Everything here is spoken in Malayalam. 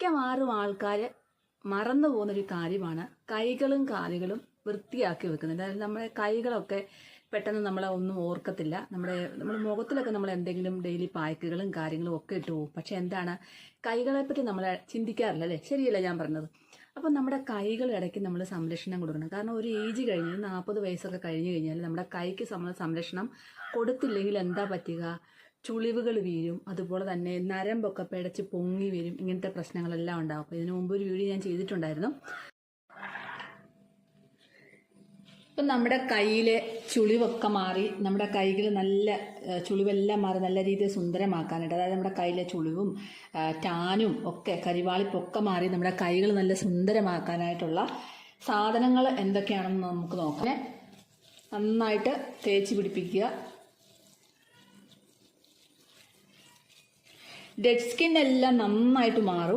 മിക്കവാറും ആൾക്കാർ മറന്നു പോകുന്നൊരു കാര്യമാണ് കൈകളും കാലുകളും വൃത്തിയാക്കി വെക്കുന്നത്. അതായത് നമ്മുടെ കൈകളൊക്കെ പെട്ടെന്ന് നമ്മളെ ഒന്നും ഓർക്കത്തില്ല. നമ്മുടെ മുഖത്തിലൊക്കെ നമ്മൾ എന്തെങ്കിലും ഡെയിലി പായ്ക്കുകളും കാര്യങ്ങളും ഒക്കെ ഇട്ട് പോകും. പക്ഷെ എന്താണ്, കൈകളെപ്പറ്റി നമ്മൾ ചിന്തിക്കാറില്ല അല്ലേ? ശരിയല്ല ഞാൻ പറഞ്ഞത്? അപ്പം നമ്മുടെ കൈകൾ ഇടയ്ക്ക് നമ്മൾ സംരക്ഷണം കൊടുക്കണം. കാരണം ഒരു ഏജ് കഴിഞ്ഞ് 40 വയസ്സൊക്കെ കഴിഞ്ഞ് കഴിഞ്ഞാൽ നമ്മുടെ കൈക്ക് സംരക്ഷണം കൊടുത്തില്ലെങ്കിൽ എന്താ പറ്റുക? ചുളിവുകൾ വീഴും, അതുപോലെ തന്നെ നരമ്പൊക്കെ പിടച്ച് പൊങ്ങി വരും. ഇങ്ങനത്തെ പ്രശ്നങ്ങളെല്ലാം ഉണ്ടാവും. അപ്പോൾ ഇതിനു മുമ്പ് ഒരു വീഡിയോ ഞാൻ ചെയ്തിട്ടുണ്ടായിരുന്നു. ഇപ്പം നമ്മുടെ കയ്യിലെ ചുളിവൊക്കെ മാറി, നമ്മുടെ കൈകൾ നല്ല ചുളിവെല്ലാം മാറി നല്ല രീതിയിൽ സുന്ദരമാക്കാനായിട്ട്, അതായത് നമ്മുടെ കയ്യിലെ ചുളിവും ടാനും ഒക്കെ കരിവാളിപ്പൊക്കെ മാറി നമ്മുടെ കൈകൾ നല്ല സുന്ദരമാക്കാനായിട്ടുള്ള സാധനങ്ങൾ എന്തൊക്കെയാണെന്ന് നമുക്ക് നോക്കാം. നന്നായിട്ട് തേച്ച് പിടിപ്പിക്കുക. ഡെഡ് സ്കിൻ എല്ലാം നന്നായിട്ട് മാറും.